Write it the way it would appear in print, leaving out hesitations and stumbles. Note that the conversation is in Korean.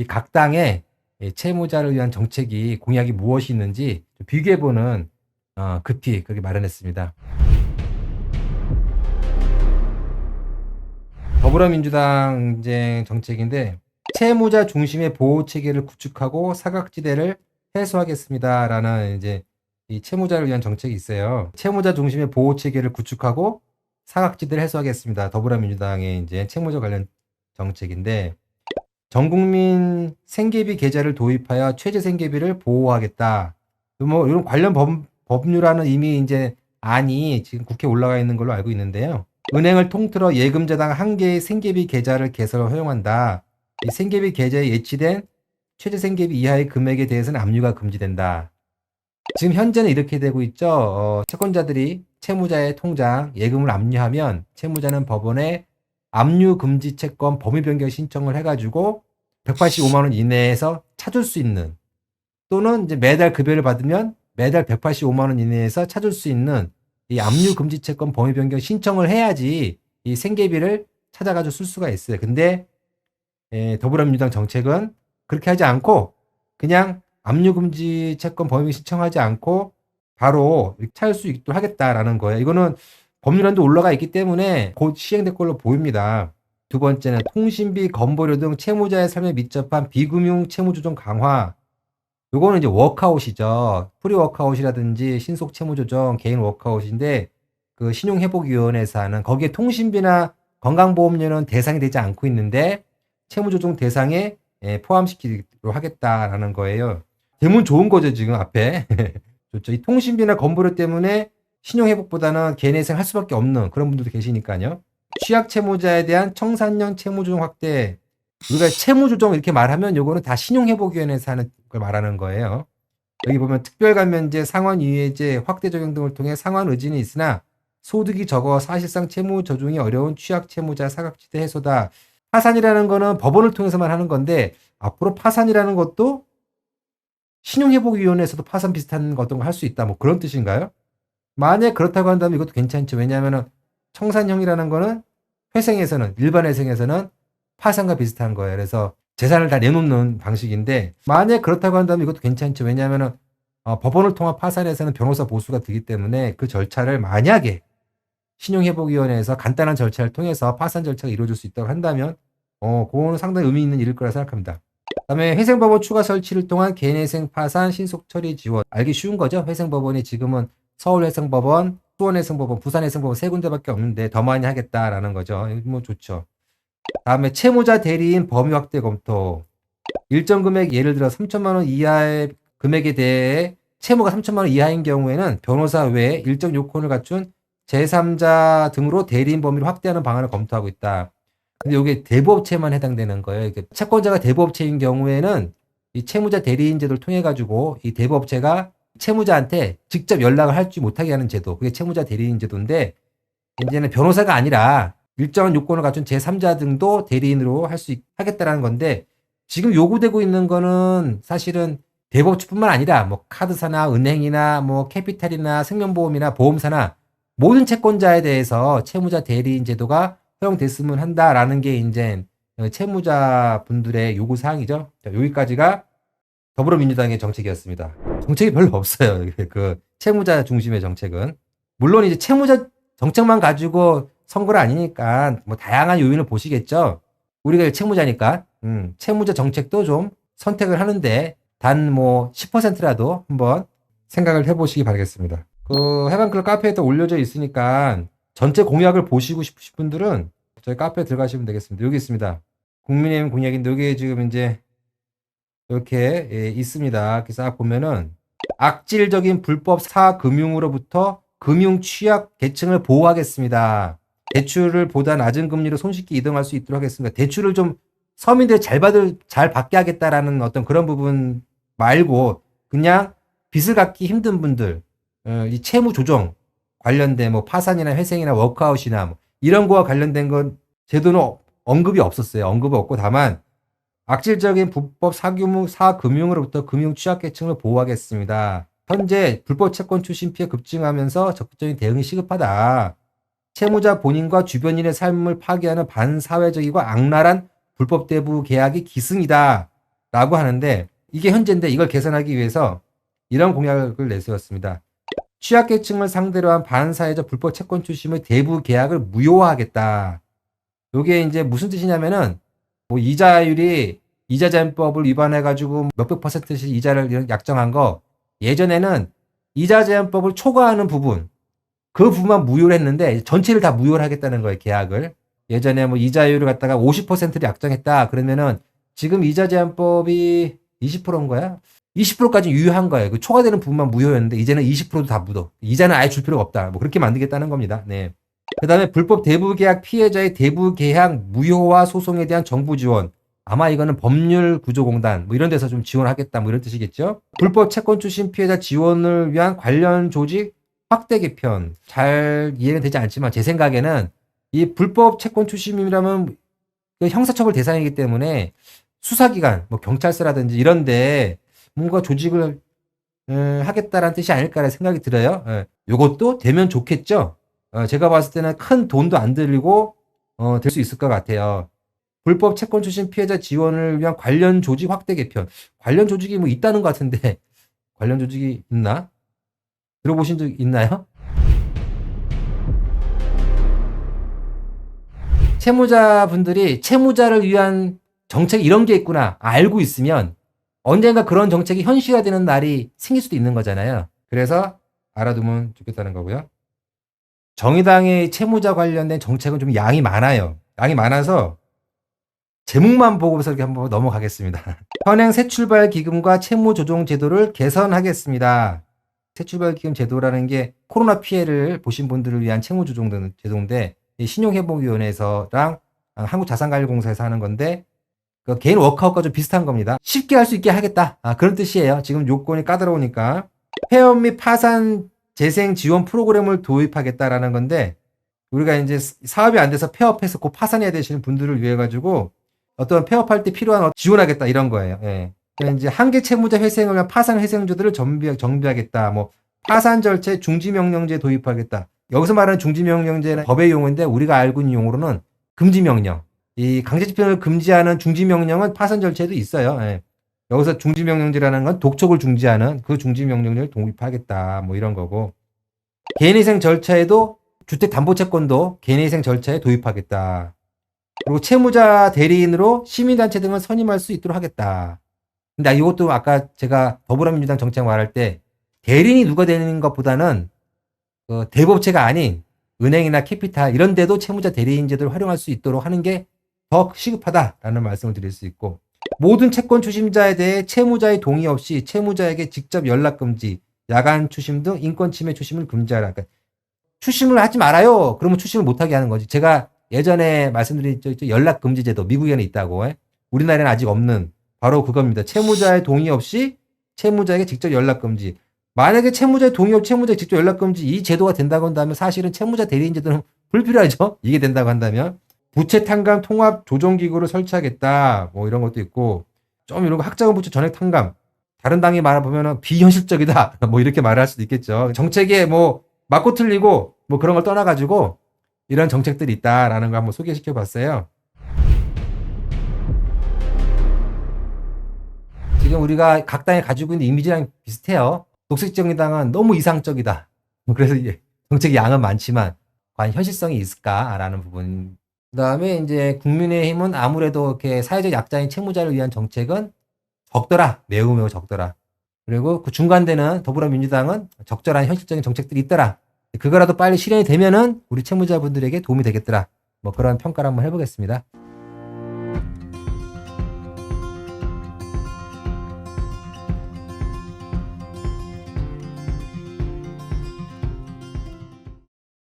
이 각 당의 채무자를 위한 정책이 공약이 무엇이 있는지 비교해보는 급히 그렇게 마련했습니다. 더불어민주당 이제 정책인데 채무자 중심의 보호 체계를 구축하고 사각지대를 해소하겠습니다라는 이제 이 채무자를 위한 정책이 있어요. 채무자 중심의 보호 체계를 구축하고 사각지대를 해소하겠습니다. 더불어민주당의 이제 채무자 관련 정책인데 전국민 생계비 계좌를 도입하여 최저 생계비를 보호하겠다. 뭐 이런 관련 법률안은 이미 이제 안이 지금 국회에 올라가 있는 걸로 알고 있는데요. 은행을 통틀어 예금자당 한 개의 생계비 계좌를 개설 허용한다. 이 생계비 계좌에 예치된 최저 생계비 이하의 금액에 대해서는 압류가 금지된다. 지금 현재는 이렇게 되고 있죠. 채권자들이 채무자의 통장 예금을 압류하면 채무자는 법원에 압류 금지 채권 범위 변경 신청을 해가지고 185만 원 이내에서 찾을 수 있는, 또는 이제 매달 급여를 받으면 매달 185만 원 이내에서 찾을 수 있는 이 압류 금지 채권 범위 변경 신청을 해야지 이 생계비를 찾아가지고 쓸 수가 있어요. 근데 더불어민주당 정책은 그렇게 하지 않고 그냥 압류 금지 채권 범위 신청하지 않고 바로 찾을 수 있도록 하겠다라는 거예요. 이거는 법률안도 올라가 있기 때문에 곧 시행될 걸로 보입니다. 두 번째는 통신비, 건보료 등 채무자의 삶에 밀접한 비금융 채무 조정 강화. 요거는 이제 워크아웃이죠. 프리 워크아웃이라든지 신속 채무 조정, 개인 워크아웃인데 그 신용회복위원회에서 하는, 거기에 통신비나 건강보험료는 대상이 되지 않고 있는데 채무 조정 대상에 포함시키도록 하겠다라는 거예요. 되면 좋은 거죠, 지금 앞에. 좋죠. 이 통신비나 건보료 때문에 신용회복보다는 개인회생 할 수밖에 없는 그런 분들도 계시니까요. 취약 채무자에 대한 청산형 채무조정 확대. 우리가 채무조정 이렇게 말하면 요거는 다 신용회복위원회에서 하는 걸 말하는 거예요. 여기 보면 특별감면제, 상환이해제, 확대 적용 등을 통해 상환 의지는 있으나 소득이 적어 사실상 채무 조정이 어려운 취약 채무자 사각지대 해소다. 파산이라는 거는 법원을 통해서만 하는 건데 앞으로 파산이라는 것도 신용회복위원회에서도 파산 비슷한 어떤 거 할 수 있다. 뭐 그런 뜻인가요? 만약 그렇다고 한다면 이것도 괜찮죠. 왜냐하면 청산형이라는 거는 회생에서는, 일반 회생에서는 파산과 비슷한 거예요. 그래서 재산을 다 내놓는 방식인데 만약 그렇다고 한다면 이것도 괜찮죠. 왜냐하면 법원을 통한 파산에서는 변호사 보수가 되기 때문에 그 절차를 만약에 신용회복위원회에서 간단한 절차를 통해서 파산 절차가 이루어질 수 있다고 한다면 그거는 상당히 의미 있는 일일 거라 생각합니다. 그다음에 회생법원 추가 설치를 통한 개인회생 파산 신속 처리 지원. 알기 쉬운 거죠. 회생법원이 지금은 서울회생법원, 수원회생법원, 부산회생법원 세 군데밖에 없는데 더 많이 하겠다라는 거죠. 뭐 좋죠. 다음에 채무자 대리인 범위 확대 검토. 일정 금액, 예를 들어 3천만 원 이하의 금액에 대해 채무가 3천만 원 이하인 경우에는 변호사 외에 일정 요건을 갖춘 제3자 등으로 대리인 범위를 확대하는 방안을 검토하고 있다. 근데 이게 대부업체만 해당되는 거예요. 채권자가 대부업체인 경우에는 이 채무자 대리인 제도를 통해 가지고 이 대부업체가 채무자한테 직접 연락을 할지 못하게 하는 제도, 그게 채무자 대리인 제도인데 이제는 변호사가 아니라 일정한 요건을 갖춘 제3자 등도 대리인으로 하겠다라는 건데, 지금 요구되고 있는 거는 사실은 대부업체뿐만 아니라 뭐 카드사나 은행이나 뭐 캐피탈이나 생명보험이나 보험사나 모든 채권자에 대해서 채무자 대리인 제도가 허용됐으면 한다라는 게 이제 채무자 분들의 요구 사항이죠. 자, 여기까지가 더불어민주당의 정책이었습니다. 정책이 별로 없어요. 그 채무자 중심의 정책은. 물론 이제 채무자 정책만 가지고 선거를 아니니까 뭐 다양한 요인을 보시겠죠. 우리가 채무자니까 채무자 정책도 좀 선택을 하는데 단 뭐 10%라도 한번 생각을 해보시기 바라겠습니다. 그 해방클럽 카페에도 올려져 있으니까 전체 공약을 보시고 싶으신 분들은 저희 카페에 들어가시면 되겠습니다. 여기 있습니다. 국민의힘 공약인데 여기 지금 이제 이렇게 있습니다. 그래서 딱 보면은 악질적인 불법 사금융으로부터 금융 취약 계층을 보호하겠습니다. 대출을 보다 낮은 금리로 손쉽게 이동할 수 있도록 하겠습니다. 대출을 좀 서민들이 잘 받게 하겠다라는 어떤 그런 부분 말고 그냥 빚을 갚기 힘든 분들, 이 채무 조정 관련된 뭐 파산이나 회생이나 워크아웃이나 뭐 이런 거와 관련된 건 제도는 언급이 없었어요. 언급이 없고 다만 악질적인 불법 사금융으로부터 금융 취약계층을 보호하겠습니다. 현재 불법 채권 출신 피해 급증하면서 적극적인 대응이 시급하다. 채무자 본인과 주변인의 삶을 파괴하는 반사회적이고 악랄한 불법 대부 계약이 기승이다. 라고 하는데 이게 현재인데 이걸 개선하기 위해서 이런 공약을 내세웠습니다. 취약계층을 상대로 한 반사회적 불법 채권 추심의 대부 계약을 무효화하겠다. 이게 이제 무슨 뜻이냐면은 뭐 이자율이 이자제한법을 위반해가지고 몇백 %씩 이자를 약정한 거 예전에는 이자제한법을 초과하는 부분 그 부분만 무효를 했는데 전체를 다 무효를 하겠다는 거예요, 계약을. 예전에 뭐 이자율을 갖다가 50%를 약정했다 그러면은 지금 이자제한법이 20%인 거야? 20%까지 유효한 거예요. 그 초과되는 부분만 무효였는데 이제는 20%도 다 묻어. 이자는 아예 줄 필요가 없다. 뭐 그렇게 만들겠다는 겁니다. 네. 그다음에 불법 대부계약 피해자의 대부계약 무효화 소송에 대한 정부 지원. 아마 이거는 법률구조공단 뭐 이런 데서 좀 지원하겠다 뭐 이런 뜻이겠죠. 불법 채권 추심 피해자 지원을 위한 관련 조직 확대 개편. 잘 이해는 되지 않지만 제 생각에는 이 불법 채권 추심이라면 형사처벌 대상이기 때문에 수사기관, 뭐 경찰서라든지 이런데 뭔가 조직을 하겠다라는 뜻이 아닐까라는 생각이 들어요. 요것도 되면 좋겠죠. 제가 봤을 때는 큰 돈도 안 들이고 될 수 있을 것 같아요. 불법 채권 추심 피해자 지원을 위한 관련 조직 확대 개편. 관련 조직이 뭐 있다는 것 같은데 관련 조직이 있나? 들어보신 적 있나요? 채무자분들이 채무자를 위한 정책 이런 게 있구나 알고 있으면 언젠가 그런 정책이 현실화되는 날이 생길 수도 있는 거잖아요. 그래서 알아두면 좋겠다는 거고요. 정의당의 채무자 관련된 정책은 좀 양이 많아요. 양이 많아서 제목만 보고서 이렇게 한번 넘어가겠습니다. 현행 새출발 기금과 채무 조정 제도를 개선하겠습니다. 새출발 기금 제도라는 게 코로나 피해를 보신 분들을 위한 채무 조정 제도인데 신용회복위원회에서랑 한국자산관리공사에서 하는 건데 그 개인 워크아웃과 좀 비슷한 겁니다. 쉽게 할 수 있게 하겠다. 그런 뜻이에요. 지금 요건이 까다로우니까. 폐업 및 파산 재생 지원 프로그램을 도입하겠다라는 건데 우리가 이제 사업이 안 돼서 폐업해서 곧 파산해야 되시는 분들을 위해 가지고 어떤 폐업할 때 필요한 지원하겠다 이런 거예요. 예. 이제 한계 채무자 회생을 위한 파산 회생조들을 정비하겠다. 뭐 파산 절차에 중지명령제 도입하겠다. 여기서 말하는 중지명령제는 법의 용어인데 우리가 알고 있는 용어로는 금지명령. 이 강제집행을 금지하는 중지명령은 파산 절차에도 있어요. 예. 여기서 중지명령제라는 건 독촉을 중지하는 그 중지명령제를 도입하겠다. 뭐 이런 거고. 개인회생 절차에도 주택담보채권도 개인회생 절차에 도입하겠다. 그리고 채무자 대리인으로 시민단체 등을 선임할 수 있도록 하겠다. 근데 이것도 아까 제가 더불어민주당 정책 말할 때 대리인이 누가 되는 것보다는 그 대법체가 아닌 은행이나 캐피탈 이런 데도 채무자 대리인 제도를 활용할 수 있도록 하는 게 더 시급하다라는 말씀을 드릴 수 있고 모든 채권 추심자에 대해 채무자의 동의 없이 채무자에게 직접 연락 금지, 야간 추심 등 인권 침해 추심을 금지하라. 그러니까 추심을 하지 말아요. 그러면 추심을 못하게 하는 거지. 제가 예전에 말씀드린 연락 금지 제도 미국에는 있다고. 우리나라에는 아직 없는 바로 그겁니다. 채무자의 동의 없이 채무자에게 직접 연락 금지. 만약에 채무자의 동의 없이 채무자에게 직접 연락 금지 이 제도가 된다고 한다면 사실은 채무자 대리인 제도는 불필요하죠. 이게 된다고 한다면. 부채 탕감 통합 조정 기구를 설치하겠다. 뭐 이런 것도 있고 좀 이런 거 학자금 부채 전액 탕감. 다른 당이 말해보면 비현실적이다. 뭐 이렇게 말할 수도 있겠죠. 정책에 뭐 맞고 틀리고 뭐 그런 걸 떠나가지고 이런 정책들이 있다라는 거 한번 소개시켜 봤어요. 지금 우리가 각 당이 가지고 있는 이미지랑 비슷해요. 녹색정의당은 너무 이상적이다. 그래서 정책의 양은 많지만 과연 현실성이 있을까라는 부분. 그다음에 이제 국민의힘은 아무래도 이렇게 사회적 약자인 채무자를 위한 정책은 적더라. 매우 적더라. 그리고 그 중간되는 더불어민주당은 적절한 현실적인 정책들이 있더라. 그거라도 빨리 실현이 되면은 우리 채무자분들에게 도움이 되겠더라. 뭐 그런 평가를 한번 해보겠습니다.